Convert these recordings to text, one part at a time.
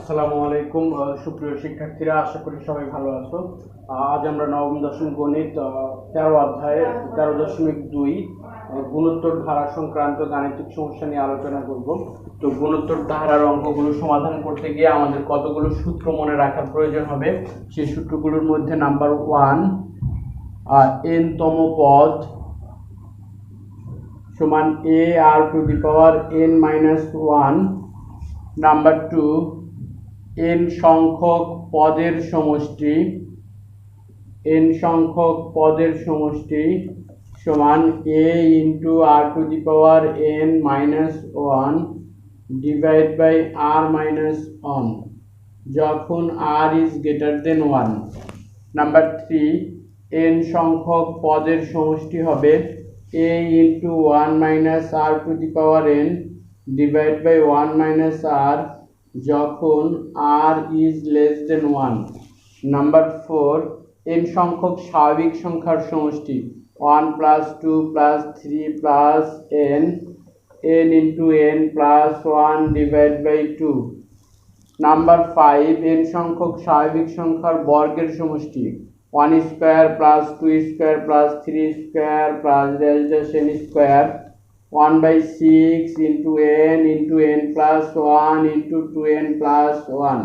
আসসালামু আলাইকুম সুপ্রিয় শিক্ষার্থীরা, আশা করি সবাই ভালো আছো। আজ আমরা নবম-দশম গণিত 13 অধ্যায়ে 13.2 গুণোত্তর ধারা সংক্রান্ত গাণিতিক সমস্যা নিয়ে আলোচনা করব। তো গুণোত্তর ধারার অঙ্কগুলো সমাধান করতে গিয়ে আমাদের কতগুলো সূত্র মনে রাখার প্রয়োজন হবে। সেই সূত্রগুলোর মধ্যে নাম্বার 1 n তম পদ সমান a r to the power n-1। Number 2 n সংখ্যক পদের সমষ্টি সমান a into r to the power n-1 divide by r-1 যখন r is greater than 1। Number 3 n সংখ্যক পদের সমষ্টি হবে a into 1 - r to the power n divide by 1 - r যখন r is less than 1। Number 4 n সংখ্যক স্বাভাবিক সংখ্যার সমষ্টি 1 + 2 + 3 + n into n + 1 divide by 2। Number 5 n সংখ্যক স্বাভাবিক সংখ্যার বর্গের সমষ্টি 1 square + 2 square + 3 square + n square 1/6 into n + 1 into 2n + 1।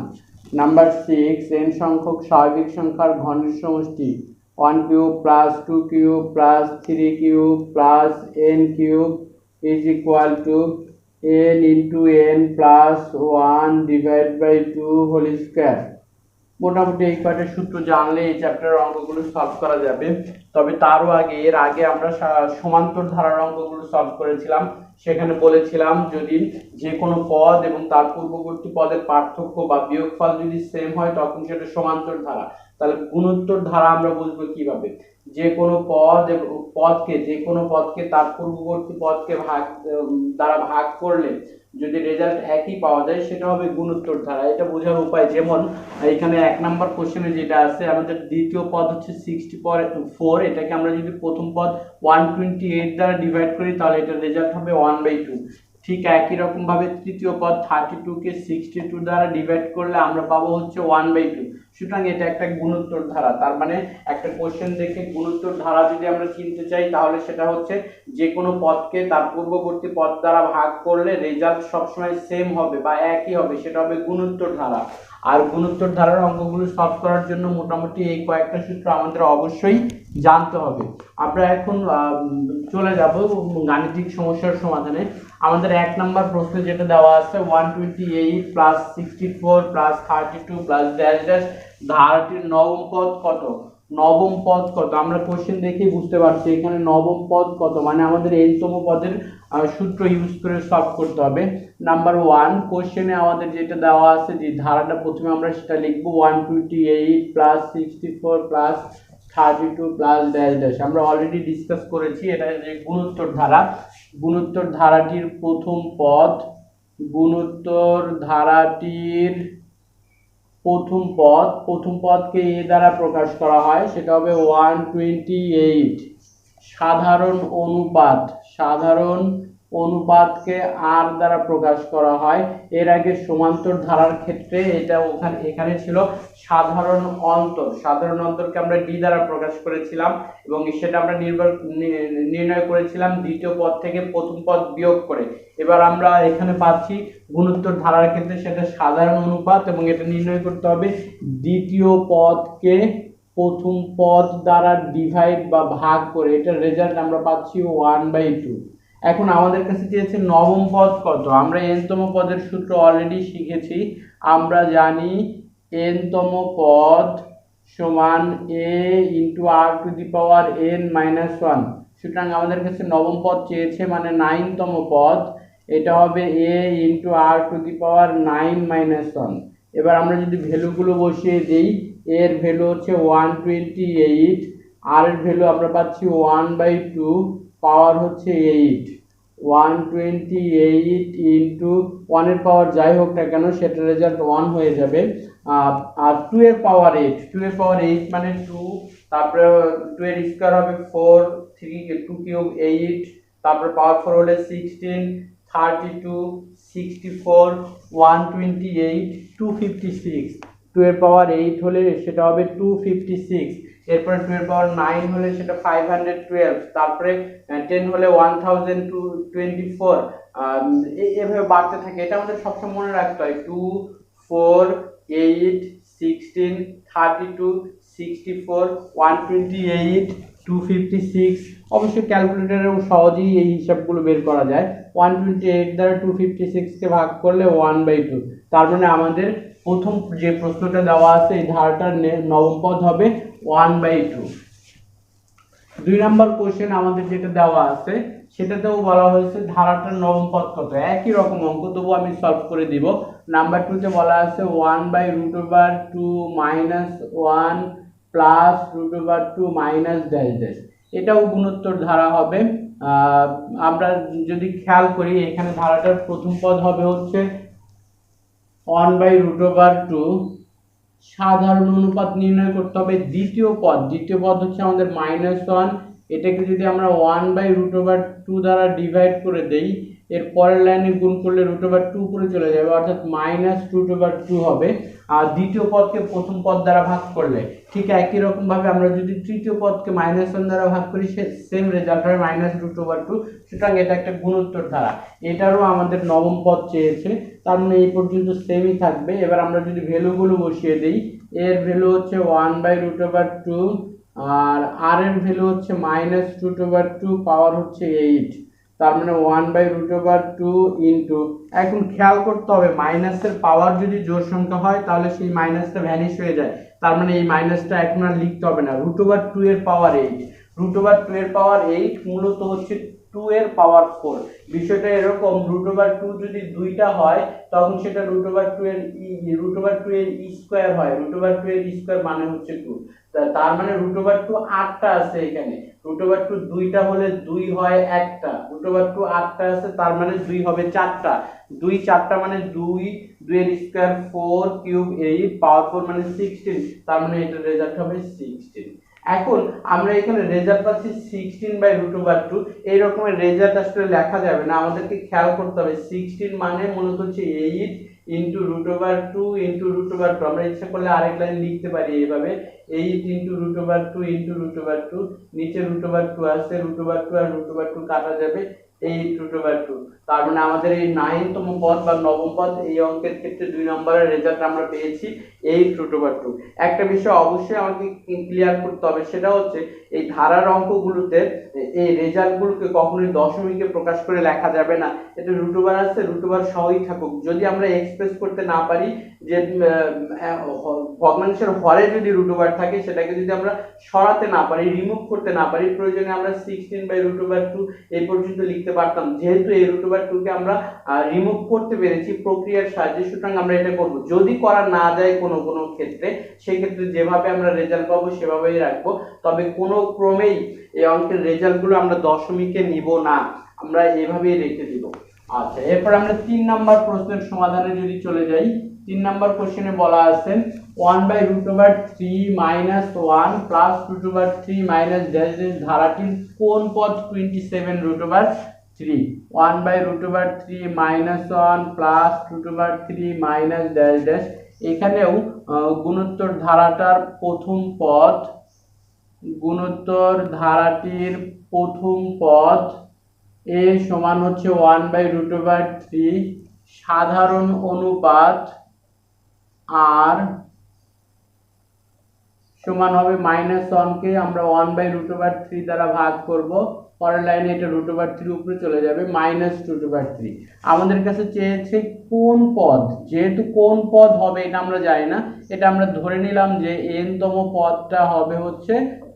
Number 6 n সংখ্যক স্বাভাবিক সংখ্যার ঘনের সমষ্টি 1 cube + 2 cube + 3 cube + n cube is equal to n into n + 1 divide by 2 whole square. মোটামুটি এই কয়টা সূত্র জানলে এই চ্যাপ্টারের অঙ্কগুলো সলভ করা যাবে। তবে এর আগে আমরা সমান্তর ধারার অঙ্কগুলো সলভ করেছিলাম। সেখানে বলেছিলাম যদি যে কোনো পদ এবং তার পূর্ববর্তী পদের পার্থক্য বা বিয়োগফল যদি সেম হয় তখন সেটা সমান্তর ধারা। তাহলে গুণোত্তর ধারা আমরা বুঝবো কিভাবে? যে কোনো পদকে তার পূর্ববর্তী পদকে দ্বারা ভাগ করলে যদি রেজাল্ট একই পাওয়া যায় সেটা হবে গুণোত্তর ধারা। এটা বোঝার উপায়, যেমন এখানে 1 নাম্বার কোশ্চেনে যেটা আছে, আমাদের দ্বিতীয় পদ হচ্ছে 64, এটাকে আমরা যদি প্রথম পদ 128 দ্বারা ডিভাইড করি তাহলে এটার রেজাল্ট হবে 1/2। ঠিক একই রকম ভাবে তৃতীয় পদ 32 কে 62 দ্বারা ডিভাইড করলে আমরা পাবো হচ্ছে 1/2। সুতরাং এটা একটা গুণোত্তর ধারা। তার মানে একটা কোশ্চেন দেখে গুণোত্তর ধারা যদি আমরা চিনতে চাই তাহলে সেটা হচ্ছে যে কোনো পদকে তার পূর্ববর্তী পদ দ্বারা ভাগ করলে রেজাল্ট সবসময় সেম হবে বা একই হবে, সেটা হবে গুণোত্তর ধারা। আর গুণোত্তর ধারার অঙ্কগুলো সলভ করার জন্য মোটামুটি এই কয়েকটা সূত্র আমাদের অবশ্যই জানতে হবে। আমরা এখন চলে যাব গাণিতিক সমস্যার সমাধানে। আমাদের 1 নাম্বার প্রশ্নে যেটা দেওয়া আছে 128 + 64 + 32 + ড্যাশ ড্যাশ ধারাটির নবম পদ কত? নবম পদ কত আমরা কোশ্চেন দেখেই বুঝতে পারছি এখানে নবম পদ কত, মানে আমাদের n তম পদের সূত্র ইউজ করে সলভ করতে হবে। নাম্বার 1 কোশ্চেনে আমাদের যেটা দেওয়া আছে যে ধারাটা প্রথমে আমরা সেটা লিখব 128 + 64 + 32 + ড্যাশ ড্যাশ। আমরা অলরেডি ডিসকাস করেছি এটা যে গুণোত্তর ধারা। গুণোত্তর ধারাটির প্রথম পদকে a দ্বারা প্রকাশ করা হয়, সেটা হবে 128। সাধারণ অনুপাতকে r দ্বারা প্রকাশ করা হয়। এর আগে সমান্তর ধারার ক্ষেত্রে এখানে ছিল সাধারণ অন্তরকে আমরা d দ্বারা প্রকাশ করেছিলাম এবং সেটা আমরা নির্ণয় করেছিলাম দ্বিতীয় পদ থেকে প্রথম পদ বিয়োগ করে। এবার আমরা এখানে পাচ্ছি গুণোত্তর ধারার ক্ষেত্রে সেটা সাধারণ অনুপাত এবং এটা নির্ণয় করতে হবে দ্বিতীয় পদকে প্রথম পদ দ্বারা ডিভাইড বা ভাগ করে। এটার রেজাল্ট আমরা পাচ্ছি 1/2। এখন আমাদের কাছে চেয়েছে নবম পদ কত। আমরা n তম পদের সূত্র অলরেডি শিখেছি। আমরা জানি n তম পদ সমান a * r to the power n-1। সুতরাং আমাদের কাছে নবম পদ চেয়েছে, মানে 9 তম পদ, এটা হবে a * r টু দি পাওয়ার 9-1। এবার আমরা যদি ভ্যালুগুলো বসিয়ে দেই, এর ভ্যালু হচ্ছে 128, আর এর ভ্যালু আমরা পাচ্ছি 1/2, পাওয়ার হচ্ছে 8। 128 ইন্টু 1 এর পাওয়ার যাই হোক না কেন সেটার রেজাল্ট 1 হয়ে যাবে। আর 2 এর পাওয়ার 8 মানে 2, তারপরে 2 এর স্কয়ার হবে 4, 3 2 কিউব 8, তারপরে পাওয়ার 4 হলে 16, 32, 64, 128, 256। 2 এর পাওয়ার 8 হলে সেটা হবে 256, এরপরে 2 এর পাওয়ার 9 হলে সেটা 512, তারপরে 10 হলে 1024, এভাবে বাড়তে থাকে। এটা আমাদের সবসময় মনে রাখতে হয়। 2, 4, 8, 16, 32, 64, 128, 256। অবশ্যই ক্যালকুলেটরেও সহজেই এই হিসাবগুলো বের করা যায়। 128 দ্বারা 256কে ভাগ করলে 1/2। তার মানে আমাদের প্রথম যে প্রশ্নটা দেওয়া আছে এই ধারাটার নবম পদ হবে 1/2। 2 নম্বর কোশ্চেন আমাদের যেটা দেওয়া আছে সেটাতেও বলা হয়েছে ধারাটার নবম পদ কত। একই রকম অঙ্ক, তবু আমি সলভ করে দিব। নাম্বার 2 তে বলা আছে 1/√2 minus 1 plus √2 minus dash dash. এটাও গুণোত্তর ধারা হবে। আমরা যদি খেয়াল করি এখানে ধারাটার প্রথম পদ হবে হচ্ছে 1/√2। সাধারণ অনুপাত নির্ণয় করতে হবে। দ্বিতীয় পদ হচ্ছে আমাদের -1। এটাকে যদি আমরা 1/√2 দ্বারা ডিভাইড করে দেই, এর পরের লাইনে গুণ করলে √2 উপরে চলে যাবে, অর্থাৎ -√2 হবে। আর দ্বিতীয় পদকে প্রথম পদ দ্বারা ভাগ করলে ঠিক একই রকম ভাবে আমরা যদি তৃতীয় পদকে -1 দ্বারা ভাগ করি, সেম রেজাল্ট হয় -√2। সুতরাং এটা একটা গুণোত্তর ধারা। এটারও আমাদের নবম পদ চেয়েছে, তার মানে এই পর্যন্ত সেমই থাকবে। এবার আমরা যদি ভ্যালুগুলো বসিয়ে দেই, এর ভ্যালু হচ্ছে 1/√2 আর এর ভ্যালু হচ্ছে -√2, পাওয়ার হচ্ছে 8। তার মানে 1/√2 ইন্টু, এখন খেয়াল করতে হবে মাইনাসের পাওয়ার যদি জোড় সংখ্যা হয় তাহলে সেই মাইনাসটা ভ্যানিশ হয়ে যায়। তার মানে এই মাইনাসটা এখন আর লিখতে হবে না। √2 এর পাওয়ার 8, √2 এর পাওয়ার 8 মূলত হচ্ছে 2 এর পাওয়ার 4। বিষয়টা এরকম, √2 যদি দুইটা হয় তখন সেটা √2 এর স্কয়ার হয়। √2 এর স্কয়ার মানে হচ্ছে 2। তার মানে √2 8টা আছে এখানে। √2 দুইটা হলে 2 হয় একটা, √2 8টা আছে তার মানে 2 হবে 4টা। 2 4টা মানে 2, 2 এর স্কয়ার 4 কিউব 8, পাওয়ার 4 মানে 16। তার মানে এটার রেজাল্ট হবে 16। এখন আমরা এখানে রেজাল্ট পাচ্ছি 16/√2। এই রকমের রেজাল্ট আসলে লেখা যাবে না, আমাদেরকে খেয়াল করতে হবে 16 মানে মূলত হচ্ছে 8 ইন্টু √2 ইন্টু √2। আমরা ইচ্ছা করলে আরেক লাইন লিখতে পারি এইভাবে, 8 ইন্টু √2 ইন্টু √2। নিচে √2 আছে, √2 আর √2 কাটা যাবে, 8√2। তার মানে আমাদের এই 9তম পদ বা নবম পদ এই অঙ্কের ক্ষেত্রে 2 নম্বরের রেজাল্ট আমরা পেয়েছি 8√2। একটা বিষয় অবশ্যই আমাকে ক্লিয়ার করতে হবে, সেটা হচ্ছে এই ধারার অঙ্কগুলোতে এই রেজাল্টগুলোকে কখনোই দশমিকে প্রকাশ করে লেখা যাবে না। এটা √2 আছে, √2 সহই থাকুক। যদি আমরা এক্সপ্রেস করতে না পারি যে ভগ্নাংশের হরে যদি √2 থাকে, সেটাকে যদি আমরা সরাতে না পারি, রিমুভ করতে না পারি, প্রয়োজনে আমরা 16/√2 এই পর্যন্ত লিখতে পারতাম। যেহেতু এই √2কে আমরা রিমুভ করতে পেরেছি প্রক্রিয়ার সাহায্যে, সুতরাং আমরা এটা করব। যদি করা না যায় কোনো কোনো ক্ষেত্রে, সেই ক্ষেত্রে যেভাবে আমরা রেজাল্ট পাবো সেভাবেই রাখবো। তবে কোনো ক্রমেই এই অঙ্কের রেজাল্টগুলো আমরা দশমিকে নিব না, আমরা এভাবেই রেখে দিব। আচ্ছা, এরপর আমরা 3 নাম্বার প্রশ্নের সমাধানে যদি চলে যাই। 3 নাম্বার কোশ্চেনে বলা আছে 1/√3 minus 1 plus √3 minus dash dash ধারাটির কোন পদ 27√3। 1/√3 minus 1 plus √3 minus dash dash. এখানেও গুণোত্তর ধারাটার প্রথম পদ, গুণোত্তর ধারাটির প্রথম পদ এ সমান হচ্ছে 1/√3, সাধারণ অনুপাত আর সমান হবে -1কে আমরা 1/√3 দ্বারা ভাগ করব, পরের লাইনে এটা √3 উপরে চলে যাবে, -√3। আমাদের কাছে চেয়েছে কোন পদ, যেহেতু কোন পদ হবে এটা আমরা জানি না, এটা আমরা ধরে নিলাম যে n-তম পদটা হবে হচ্ছে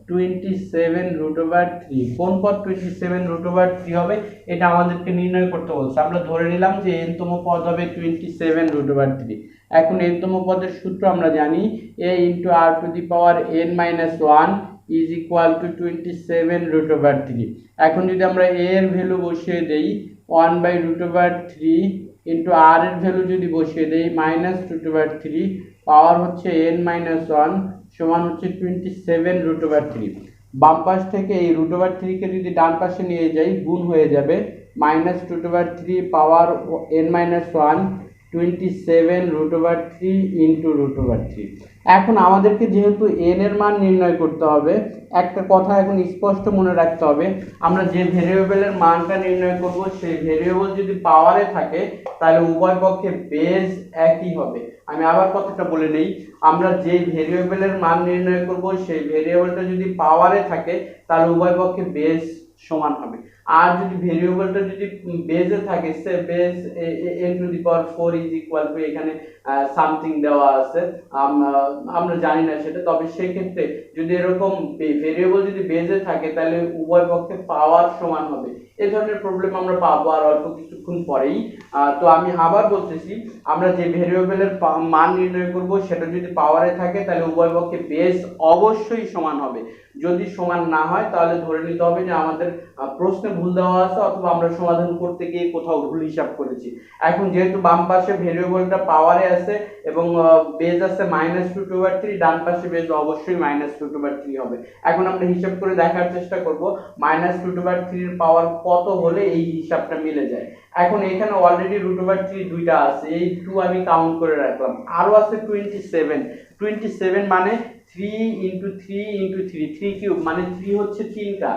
27√3। কোন পদ 27√3 হবে এটা আমাদেরকে নির্ণয় করতে বলছে। আমরা ধরে নিলাম যে n-তম পদ হবে 27√3। এখন n-তম পদের সূত্র আমরা জানি, a * r⁻n-1 is equal to 27√3। এখন যদি আমরা a এর ভ্যালু বসিয়ে দেই 1/√3 ইন্টু r এর ভ্যালু যদি বসিয়ে দেই -√3, পাওয়ার হচ্ছে n-1 সমান হচ্ছে 27√3। বাম পাশ থেকে এই √3 কে যদি ডান পাশে নিয়ে যাই গুণ হয়ে যাবে, -2/3 পাওয়ার n-1 27√3 ইন্টু √3। এখন আমাদেরকে যেহেতু n এর মান নির্ণয় করতে হবে, একটা কথা এখন স্পষ্ট মনে রাখতে হবে, আমরা যে ভেরিয়েবলের মানটা নির্ণয় করব সেই ভেরিয়েবল যদি পাওয়ারে থাকে তাহলে উভয় পক্ষে বেজ একই হবে। আমি আবার কথাটা বলে নেই, আমরা যে ভেরিয়েবলের মান নির্ণয় করব সেই ভেরিয়েবলটা যদি পাওয়ারে থাকে তাহলে উভয় পক্ষে বেজ সমান হবে। আর যদি ভেরিয়েবলটা যদি বেজে থাকে, সে base n⁴ is equal to এখানে সামথিং দেওয়া আছে, আমরা জানি না সেটা, তবে সেক্ষেত্রে যদি এরকম ভেরিয়েবল যদি বেজে থাকে তাহলে উভয় পক্ষে পাওয়ার সমান হবে। এই ধরনের প্রবলেম আমরা পাবো আর অল্প কিছুক্ষণ পরেই। তো আমি আবার বলতেছি, আমরা যে ভেরিয়েবলের মান নির্ণয় করব সেটা যদি পাওয়ারে থাকে তাহলে উভয় পক্ষে বেজ অবশ্যই সমান হবে। যদি সমান না হয় তাহলে ধরে নিতে হবে যে আমাদের প্রশ্নে ভুল দেওয়া আছে অথবা আমরা সমাধান করতে গিয়ে কোথাও ভুল হিসাব করেছি। এখন যেহেতু বাম পাশে ভেরিয়েবলটা পাওয়ারে আছে এবং বেজ আছে -2/3, ডান পাশে বেজ অবশ্যই -2/3 হবে। এখন আমরা হিসাব করে দেখার চেষ্টা করব -2/3 এর পাওয়ার কত হলে এই হিসাবটা মিলে যায়। এখন এখানে অলরেডি √3 দুইটা আছে, এই 2 আমি কাউন্ট করে রাখলাম, আরো আছে 27 মানে 3 × 3 × 3 3 কিউব মানে 3 হচ্ছে 3টা,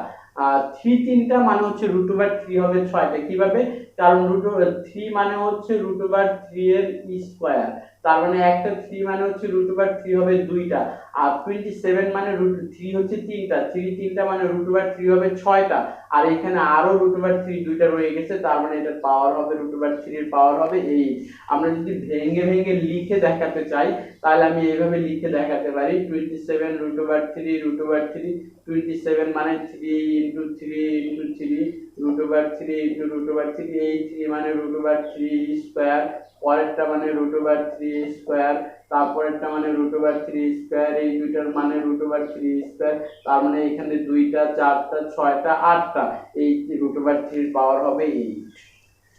3 3টা মানে হচ্ছে √3 হবে 6টা। কিভাবে? কারণ √3 মানে হচ্ছে √3 এর স্কয়ার, তার মানে একটা 3 মানে হচ্ছে √3 হবে 2টা, আর 27 মানে √3 হচ্ছে 3টা, 3 3টা মানে √3 হবে 6টা, আর এখানে আরো √3 দুইটা রয়ে গেছে, তার মানে এটার পাওয়ার হবে √3 এর পাওয়ার হবে 8। আমরা যদি ভেঙে ভেঙে লিখে দেখাতে চাই তাহলে আমি এইভাবে লিখে দেখাতে পারি 27√3 √3, 27 মানে 3 × 3 × 3 √3 × √3, এই 3 মানে √3 স্কয়ার, পরেরটা মানে √3 স্কয়ার, তারপরেরটা মানে √3 স্কয়ার, এই দুইটার মানে √3 স্কয়ার, তার মানে এখানে 2টা 4টা 6টা 8টা, এই √3 এর পাওয়ার হবে 8।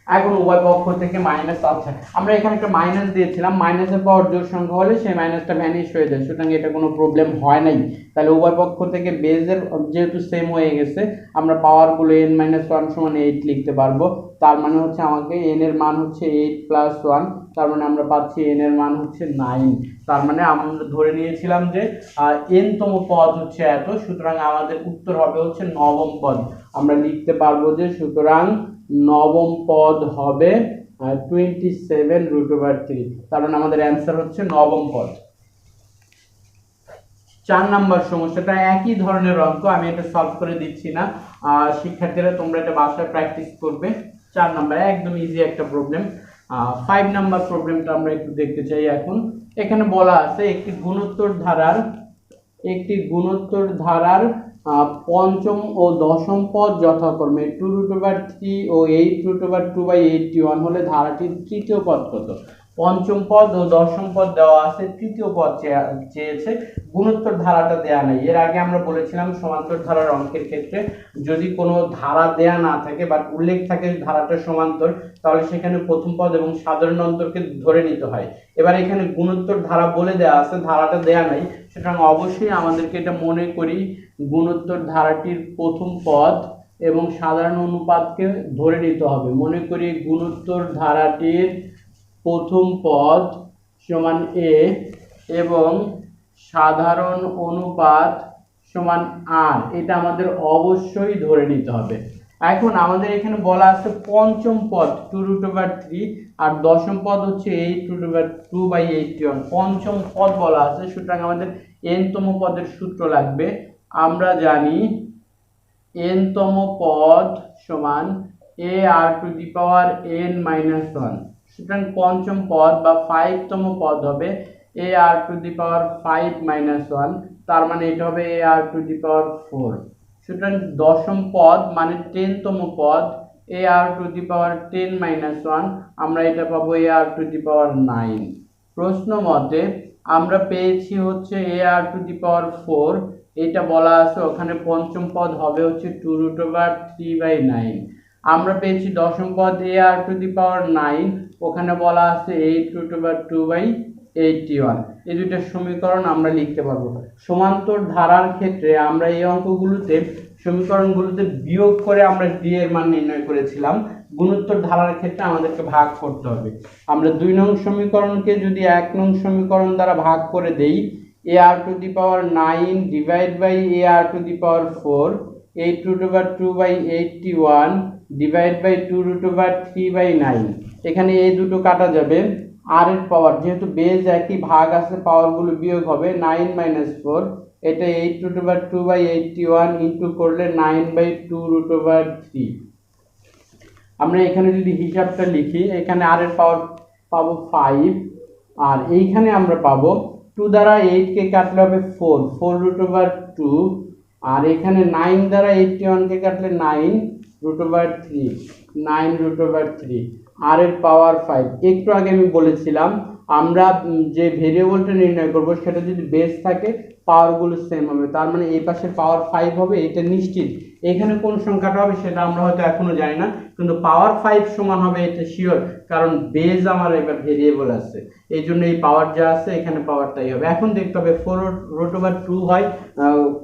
এখন উভয় পক্ষ থেকে মাইনাস আছে, আমরা এখানে একটা মাইনাস দিয়েছিলাম, মাইনাসের পাওয়ার জোড় সংখ্যা হলে সেই মাইনাসটা ভ্যানিশ হয়ে যায়, সুতরাং এটা কোনো প্রবলেম হয় নাই। তাহলে উভয় পক্ষ থেকে বেজের যেহেতু সেম হয়ে গেছে, আমরা পাওয়ারগুলো n-1 সমান 8 লিখতে পারবো। তার মানে হচ্ছে আমাকে n এর মান হচ্ছে 8 + 1, তার মানে আমরা পাচ্ছি n এর মান হচ্ছে 9। তার মানে আমরা ধরে নিয়েছিলাম যে n তম পদ হচ্ছে এত, সুতরাং আমাদের উত্তর হবে হচ্ছে নবম পদ। আমরা লিখতে পারবো যে সুতরাং নবম পদ হবে 27√3, কারণ আমাদের অ্যান্সার হচ্ছে নবম পদ। 4 নাম্বার সমস্যাটা একই ধরনের অঙ্ক, আমি এটা সলভ করে দিচ্ছি না, শিক্ষার্থীরা তোমরা এটা বাসায় প্র্যাকটিস করবে। 4 নাম্বার একদম ইজি একটা প্রবলেম। 5 নাম্বার প্রবলেমটা আমরা একটু দেখতে চাই। এখন এখানে বলা আছে একটি গুণোত্তর ধারার পঞ্চম ও দশম পদ যথাক্রমে 2√3 ও 8√2/81 হলে ধারাটির তৃতীয় পদ কত? পঞ্চম পদ ও দশম পদ দেওয়া আছে, তৃতীয় পদ চেয়েছে, গুণোত্তর ধারাটা দেয়া নেই। এর আগে আমরা বলেছিলাম সমান্তর ধারার অঙ্কের ক্ষেত্রে যদি কোনো ধারা দেয়া না থাকে বা উল্লেখ থাকে ধারাটা সমান্তর, তাহলে সেখানে প্রথম পদ এবং সাধারণ অন্তরকে ধরে নিতে হয়। এবার এখানে গুণোত্তর ধারা বলে দেয়া আছে, ধারাটা দেয়া নাই, সুতরাং অবশ্যই আমাদেরকে এটা মনে করি গুণোত্তর ধারাটির প্রথম পদ এবং সাধারণ অনুপাতকে ধরে নিতে হবে। মনে করি গুণোত্তর ধারাটির প্রথম পদ সমান a এবং সাধারণ অনুপাত সমান r, এটা আমাদের অবশ্যই ধরে নিতে হবে। এখন আমাদের এখানে বলা আছে পঞ্চম পদ 2√3 আর দশম পদ হচ্ছে 8√2/81, পঞ্চম পদ বলা আছে, সুতরাং আমাদের n তম পদের সূত্র লাগবে। আমরা জানি n তম পদ সমান ar⁻n-1, সুতরাং পঞ্চম পদ বা 5 তম পদ হবে ar⁵ তার মানে এটা হবে ar⁴। সুতরাং দশম পদ মানে 10 তম পদ ar⁻10-1, আমরা এটা পাবো ar⁹ প্রশ্ন মতে আমরা পেয়েছি হচ্ছে ar⁴, এটা বলা আছে ওখানে পঞ্চম পদ হবে হচ্ছে 2√3/9। আমরা পেয়েছি দশম পদ ar⁹, ওখানে বলা আছে 8√2/81। এই দুইটা সমীকরণ আমরা লিখতে পারবো। সমান্তর ধারার ক্ষেত্রে আমরা এই অঙ্কগুলোতে সমীকরণগুলোতে বিয়োগ করে আমরা ডি এর মান নির্ণয় করেছিলাম। গুণোত্তর ধারার ক্ষেত্রে আমাদেরকে ভাগ করতে হবে। আমরা 2 নং সমীকরণকে যদি 1 নং সমীকরণ দ্বারা ভাগ করে দেই, a r to the power 9 divide by a r to the power 4, 8 root over 2 by 81 divide by 2 root over 3 by 9। এখানে এই দুটো কাটা যাবে, আর এর পাওয়ার যেহেতু বেজ একই, ভাগ আছে, পাওয়ারগুলো বিয়োগ হবে, 9 minus 4, এটা 8 root over 2 by 81 ইনটু করলে 9 by 2 root over 3। আমরা এখানে যদি হিসাবটা লিখি, এখানে আর এর পাওয়ার পাবো 5, আর এইখানে আমরা পাবো 2 দ্বারা 8 কে কাটলে হবে 4 root over 2, আর এখানে 9 দ্বারা 81 কে কাটলে 9 root over 3, 9 root over 3, আর এর পাওয়ার 5। একটু আগে আমি বলেছিলাম আমরা যে ভেরিয়েবলটা নির্ণয় করব সেটা যদি বেস থাকে পাওয়ারগুলো সেম হবে, তার মানে এই পাশের পাওয়ার 5 হবে, এটা নিশ্চিত। এখানে কোন সংখ্যাটা হবে সেটা আমরা হয়তো এখনো জানি না, কিন্তু পাওয়ার 5 সমান হবে এটা শিওর, কারণ বেজ আমার এবার ভেরিয়েবল আছে, এই জন্য এই পাওয়ার যা আছে এখানে পাওয়ারটাই হবে। এখন দেখতে হবে 4 root over 2 হয়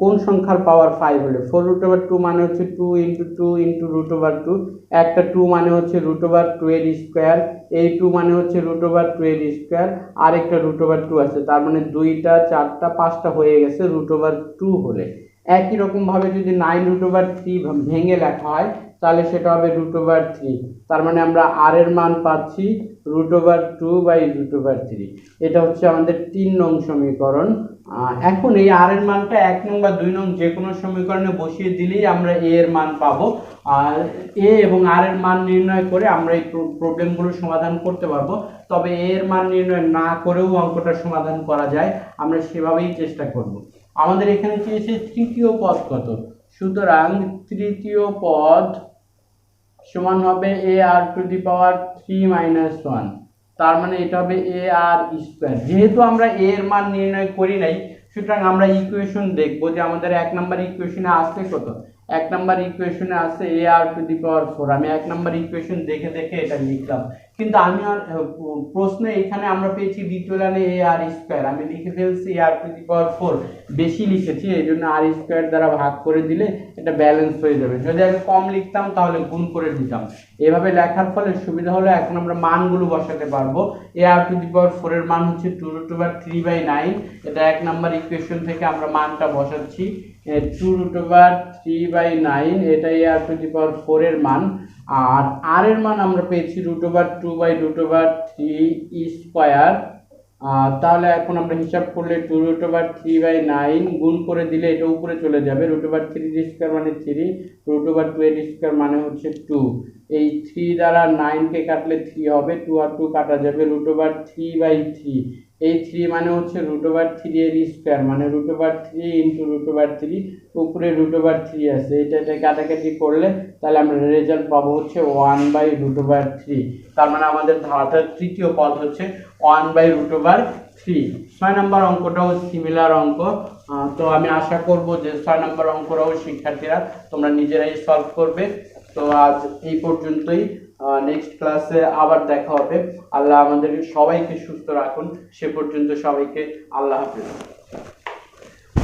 কোন সংখ্যার পাওয়ার 5 হলে। 4 root over 2 মানে হচ্ছে 2 into 2 into root over 2, একটা 2 মানে হচ্ছে root over 2 এর স্কয়ার, এই 2 মানে হচ্ছে root over 2 এর স্কয়ার, আর একটা root over 2 আছে, তার মানে 2টা 4টা 5টা হয়ে গেছে root over 2 হলে। একই রকম ভাবে যদি 9 root over 3 ভেঙে লেখা হয় তাহলে সেটা হবে root over 3, তার মানে আমরা r এর মান পাচ্ছি root over 2 by root over 3। এটা হচ্ছে আমাদের 3 নং সমীকরণ। এখন এই r এর মানটা 1 নং বা 2 নং যে কোনো সমীকরণে বসিয়ে দিলেই আমরা a এর মান পাবো, আর a এবং r এর মান নির্ণয় করে আমরা এই প্রবলেমগুলো সমাধান করতে পারবো। তবে a এর মান নির্ণয় না করেও অঙ্কটা সমাধান করা যায়, আমরা সেভাবেই চেষ্টা করব। আমাদের এখানে চেয়েছে তৃতীয় পদ কত, সুতরাং তৃতীয় পদ সমান হবে a r to the power 3 minus 1, তার মানে এটা হবে a r স্কয়ার। যেহেতু আমরা a এর মান নির্ণয় করি নাই, সুতরাং আমরা ইকুয়েশন দেখব যে আমাদের 1 নাম্বার ইকুয়েশনে আছে কত। 1 নাম্বার ইকুয়েশনে আছে a r to the power 4। আমি 1 নাম্বার ইকুয়েশন দেখে দেখে এটা লিখলাম, কিন্তু আমি আর প্রশ্নে এখানে আমরা পেয়েছি দ্বিতীয় লাইনে a r স্কয়ার, আমি লিখে ফেলছি a r to the power 4, বেশি লিখেছি, এই জন্য r স্কয়ার দ্বারা ভাগ করে দিলে এটা ব্যালেন্স হয়ে যাবে। যদি আমি কম লিখতাম তাহলে গুণ করে দিতাম। এভাবে লেখার ফলে সুবিধা হলো এখন আমরা মানগুলো বসাতে পারবো। a r to the power 4 এর মান হচ্ছে 2 root over 3 by 9, এটা 1 নাম্বার ইকুয়েশন থেকে আমরা মানটা বসাচ্ছি 2 root over 3 by 9, এটা a r to the power 4 এর মান। আর r এর মান আমরা পেয়েছি root over 2 by root over 3 square. তাহলে এখন আমরা হিসাব করলে 2 root over 3 by 9 গুণ করে দিলে এটা উপরে চলে যাবে, root over 3 এর স্কয়ার মানে 3, root over 2 এর স্কয়ার মানে হচ্ছে 2, এই 3 দ্বারা 9 কে কাটলে 3 হবে, 2 আর 2 কাটা যাবে, root over 3 by 3, এই 3 মানে হচ্ছে root over 3 এর স্কয়ার মানে root over 3 into root over 3, উপরে root over 3 আছে, এটা কাটাকাটি করলে তাহলে আমরা রেজাল্ট পাবো হচ্ছে 1 by root over 3। তার মানে আমাদের ধারাটার তৃতীয় পদ হচ্ছে 1 by root over 3। 6 number অঙ্কটাও similar অঙ্ক, তো আমি আশা করব যে 6 নম্বর অঙ্কটাও শিক্ষার্থীরা তোমরা নিজেরাই সলভ করবে। তো আজ এই পর্যন্তই, নেক্সট ক্লাসে আবার দেখা হবে। আল্লাহ আমাদের সবাইকে সুস্থ রাখুন, সে পর্যন্ত সবাইকে আল্লাহ হাফেজ।